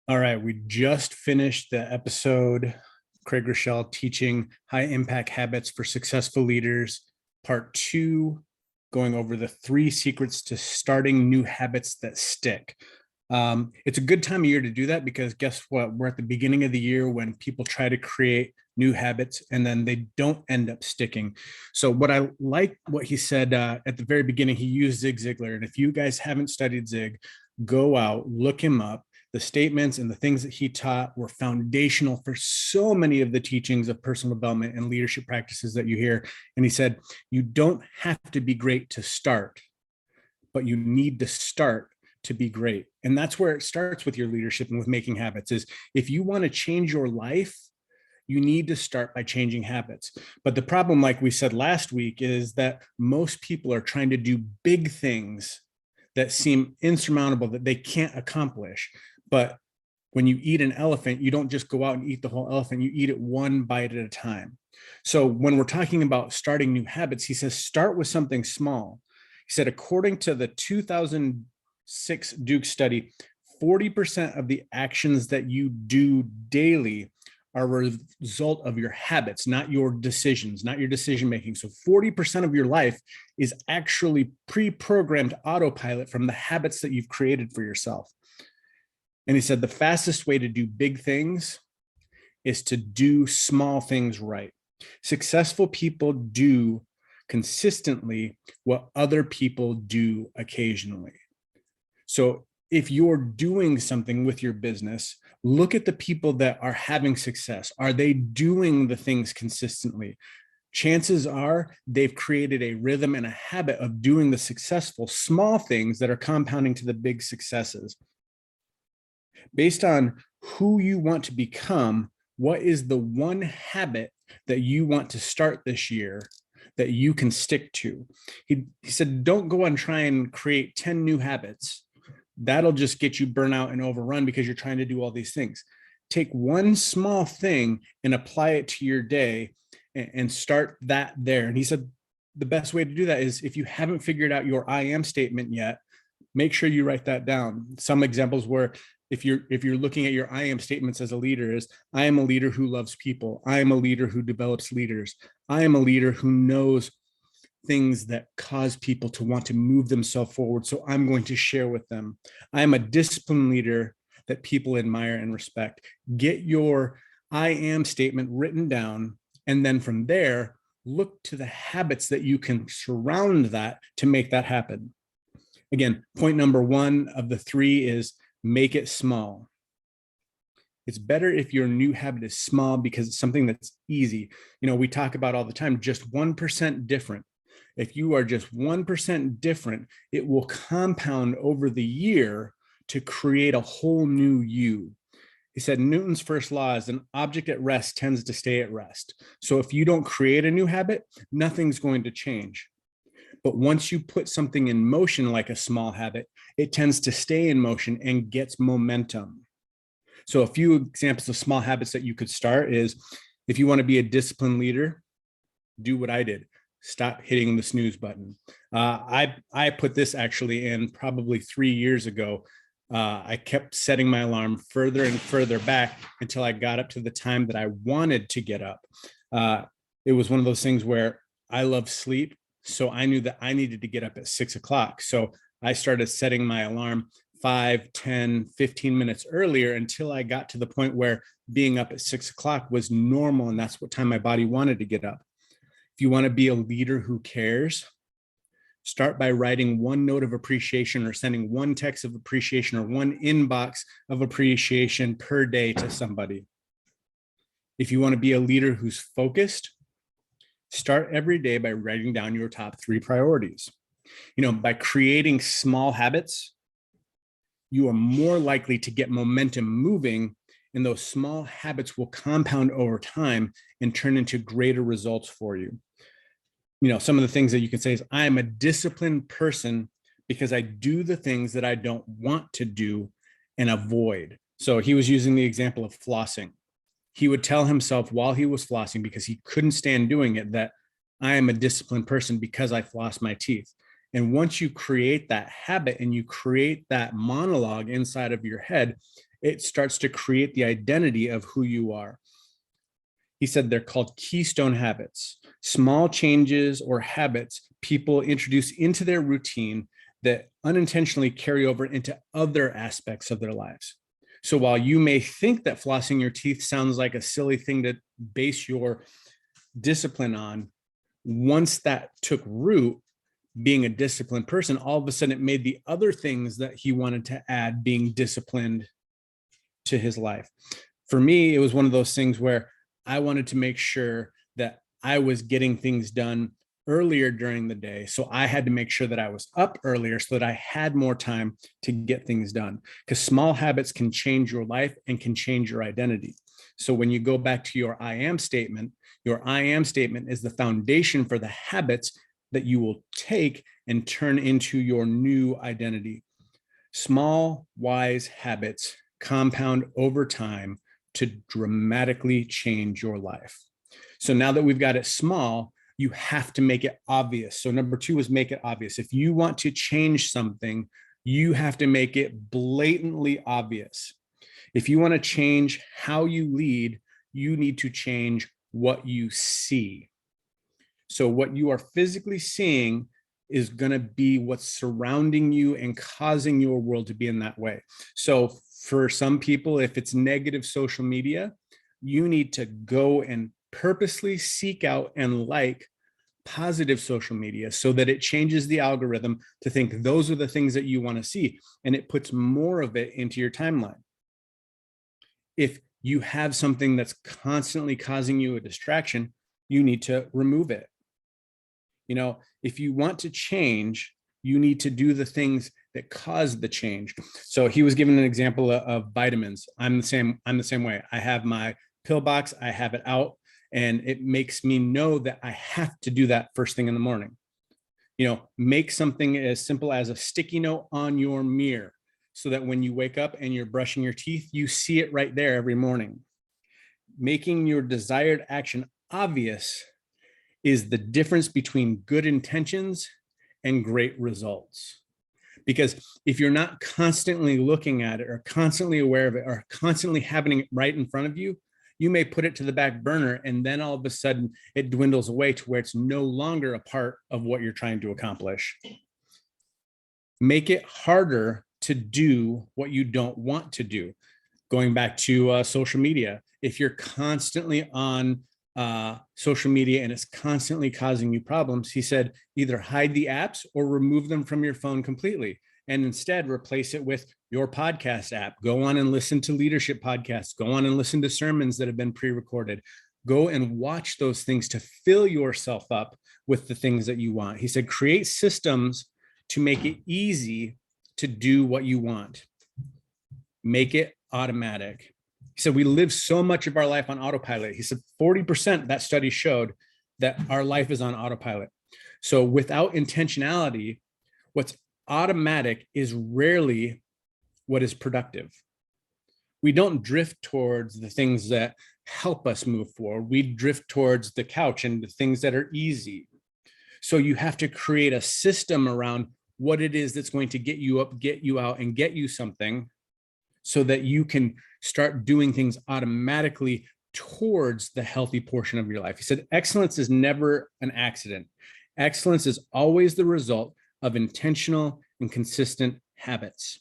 All right, we just finished the episode, Craig Groeschel teaching high impact habits for successful leaders, part two, going over the 3 secrets to starting new habits that stick. It's a good time of year to do that because guess what? We're at the beginning of the year when people try to create new habits and then they don't end up sticking. So what I like what he said at the very beginning, he used Zig Ziglar. And if you guys haven't studied Zig, go out, look him up. The statements and the things that he taught were foundational for so many of the teachings of personal development and leadership practices that you hear. And he said, you don't have to be great to start, but you need to start to be great. And that's where it starts with your leadership and with making habits is if you want to change your life, you need to start by changing habits. But the problem, like we said last week, is that most people are trying to do big things that seem insurmountable, that they can't accomplish. But when you eat an elephant, you don't just go out and eat the whole elephant, you eat it one bite at a time. So when we're talking about starting new habits, he says, start with something small. He said, according to the 2006 Duke study, 40% of the actions that you do daily are a result of your habits, not your decisions, not your decision making. So 40% of your life is actually pre-programmed autopilot from the habits that you've created for yourself. And he said the fastest way to do big things is to do small things right. Successful people do consistently what other people do occasionally. So if you're doing something with your business, look at the people that are having success. Are they doing the things consistently? Chances are they've created a rhythm and a habit of doing the successful small things that are compounding to the big successes. Based on who you want to become, what is the one habit that you want to start this year that you can stick to? He said, don't go and try and create 10 new habits. That'll just get you burnout and overrun because you're trying to do all these things. Take one small thing and apply it to your day and start that there. And he said, the best way to do that is if you haven't figured out your I am statement yet, make sure you write that down. Some examples were, if you're looking at your I am statements as a leader is, I am a leader who loves people. I am a leader who develops leaders. I am a leader who knows things that cause people to want to move themselves forward. So I'm going to share with them. I am a disciplined leader that people admire and respect. Get your I am statement written down. And then from there, look to the habits that you can surround that to make that happen. Again, point number 1 of the 3 is make it small. It's better if your new habit is small because it's something that's easy. You know, we talk about all the time, just 1% different. If you are just 1% different, it will compound over the year to create a whole new you. He said Newton's first law is an object at rest tends to stay at rest. So if you don't create a new habit, nothing's going to change. But once you put something in motion, like a small habit, it tends to stay in motion and gets momentum. So a few examples of small habits that you could start is if you want to be a disciplined leader, do what I did. Stop hitting the snooze button. I put this actually in probably 3 years ago. I kept setting my alarm further and further back until I got up to the time that I wanted to get up. It was one of those things where I love sleep. So I knew that I needed to get up at 6 o'clock. So I started setting my alarm 5, 10, 15 minutes earlier until I got to the point where being up at 6 o'clock was normal. And that's what time my body wanted to get up. If you want to be a leader who cares, start by writing one note of appreciation or sending one text of appreciation or one inbox of appreciation per day to somebody. If you want to be a leader who's focused, start every day by writing down your top 3 priorities. You know, by creating small habits, you are more likely to get momentum moving, and those small habits will compound over time and turn into greater results for you. You know, some of the things that you can say is, I am a disciplined person because I do the things that I don't want to do and avoid. So he was using the example of flossing. He would tell himself while he was flossing, because he couldn't stand doing it, that I am a disciplined person because I floss my teeth. And once you create that habit and you create that monologue inside of your head, it starts to create the identity of who you are. He said they're called Keystone Habits, small changes or habits people introduce into their routine that unintentionally carry over into other aspects of their lives. So while you may think that flossing your teeth sounds like a silly thing to base your discipline on, once that took root, being a disciplined person, all of a sudden it made the other things that he wanted to add being disciplined to his life. For me, it was one of those things where I wanted to make sure that I was getting things done earlier during the day. So I had to make sure that I was up earlier so that I had more time to get things done, because small habits can change your life and can change your identity. So when you go back to your I am statement is the foundation for the habits that you will take and turn into your new identity. Small, wise habits compound over time to dramatically change your life. So now that we've got it small, you have to make it obvious. So number 2 is make it obvious. If you want to change something, you have to make it blatantly obvious. If you want to change how you lead, you need to change what you see. So what you are physically seeing is going to be what's surrounding you and causing your world to be in that way. So for some people, if it's negative social media, you need to go and purposely seek out and like positive social media so that it changes the algorithm to think those are the things that you want to see, and it puts more of it into your timeline. If you have something that's constantly causing you a distraction, you need to remove it. If you want to change, you need to do the things that cause the change. So he was given an example of vitamins. I'm the same way. I have my pill box, I have it out, and it makes me know that I have to do that first thing in the morning. Make something as simple as a sticky note on your mirror so that when you wake up and you're brushing your teeth, you see it right there every morning. Making your desired action obvious is the difference between good intentions and great results. Because if you're not constantly looking at it or constantly aware of it or constantly having it right in front of you, you may put it to the back burner, and then all of a sudden it dwindles away to where it's no longer a part of what you're trying to accomplish. Make it harder to do what you don't want to do. Going back to social media, if you're constantly on social media and it's constantly causing you problems, he said, either hide the apps or remove them from your phone completely, and instead replace it with your podcast app. Go on and listen to leadership podcasts. Go on and listen to sermons that have been pre-recorded. Go and watch those things to fill yourself up with the things that you want. He said, create systems to make it easy to do what you want. Make it automatic. He said, we live so much of our life on autopilot. He said 40%, that study showed that our life is on autopilot. So without intentionality, what's automatic is rarely what is productive. We don't drift towards the things that help us move forward. We drift towards the couch and the things that are easy. So you have to create a system around what it is that's going to get you up, get you out, and get you something so that you can start doing things automatically towards the healthy portion of your life. He said, excellence is never an accident. Excellence is always the result of intentional and consistent habits.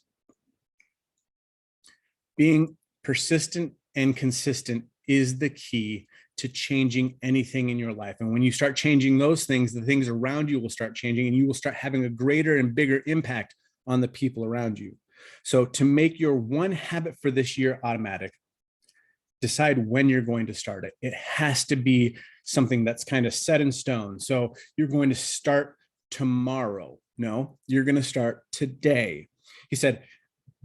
Being persistent and consistent is the key to changing anything in your life. And when you start changing those things, the things around you will start changing, and you will start having a greater and bigger impact on the people around you. So to make your one habit for this year automatic, decide when you're going to start it. It has to be something that's kind of set in stone. So you're going to start tomorrow. No, you're going to start today. He said,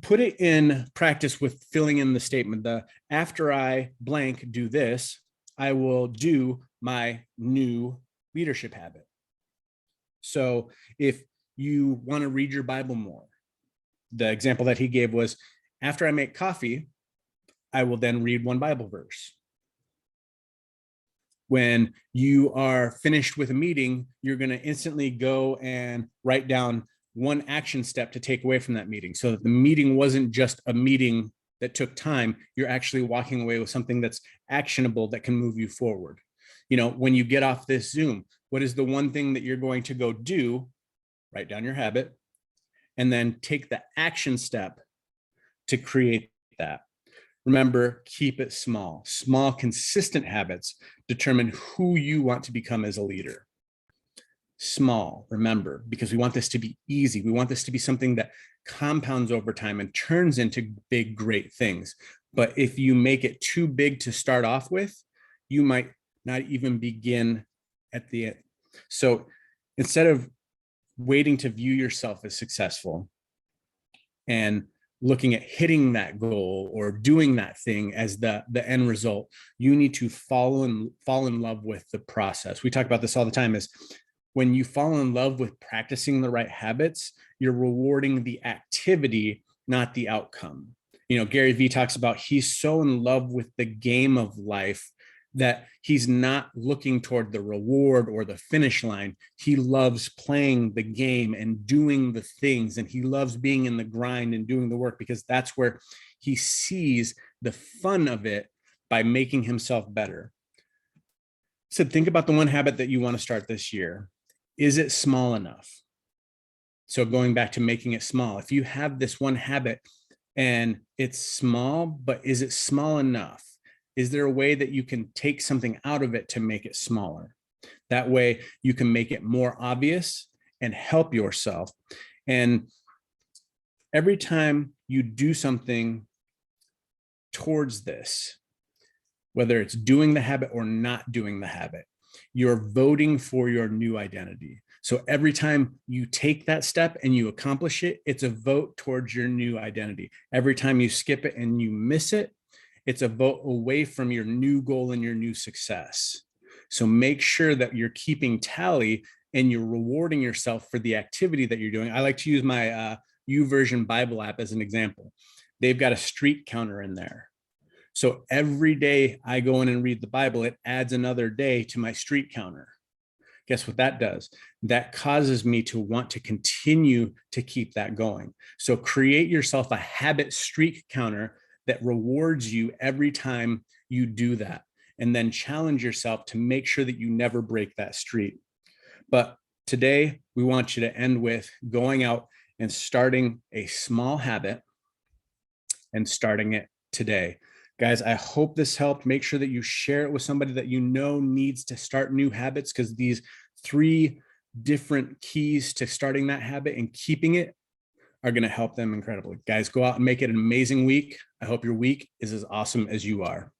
put it in practice with filling in the statement. After I blank do this, I will do my new leadership habit. So if you want to read your Bible more, the example that he gave was, after I make coffee, I will then read one Bible verse. When you are finished with a meeting, you're going to instantly go and write down one action step to take away from that meeting, so that the meeting wasn't just a meeting that took time, you're actually walking away with something that's actionable that can move you forward. You know, when you get off this Zoom, what is the one thing that you're going to go do? Write down your habit and then take the action step to create that. Remember, keep it small. Small, consistent habits determine who you want to become as a leader. Small, remember, because we want this to be easy. We want this to be something that compounds over time and turns into big, great things. But if you make it too big to start off with, you might not even begin at the end. So instead of waiting to view yourself as successful and looking at hitting that goal or doing that thing as the end result, you need to fall in love with the process. We talk about this all the time, is when you fall in love with practicing the right habits, you're rewarding the activity, not the outcome. You know, Gary Vee talks about he's so in love with the game of life that he's not looking toward the reward or the finish line. He loves playing the game and doing the things, and he loves being in the grind and doing the work, because that's where he sees the fun of it by making himself better. So think about the one habit that you want to start this year. Is it small enough? So going back to making it small, if you have this one habit and it's small, but is it small enough? Is there a way that you can take something out of it to make it smaller? That way you can make it more obvious and help yourself. And every time you do something towards this, whether it's doing the habit or not doing the habit, you're voting for your new identity. So every time you take that step and you accomplish it, it's a vote towards your new identity. Every time you skip it and you miss it, it's a vote away from your new goal and your new success. So make sure that you're keeping tally and you're rewarding yourself for the activity that you're doing. I like to use my YouVersion Bible app as an example. They've got a street counter in there. So every day I go in and read the Bible, it adds another day to my street counter. Guess what that does? That causes me to want to continue to keep that going. So create yourself a habit streak counter that rewards you every time you do that. And then challenge yourself to make sure that you never break that streak. But today we want you to end with going out and starting a small habit and starting it today. Guys, I hope this helped. Make sure that you share it with somebody that you know needs to start new habits, because these 3 different keys to starting that habit and keeping it are going to help them incredibly. Guys, go out and make it an amazing week. I hope your week is as awesome as you are.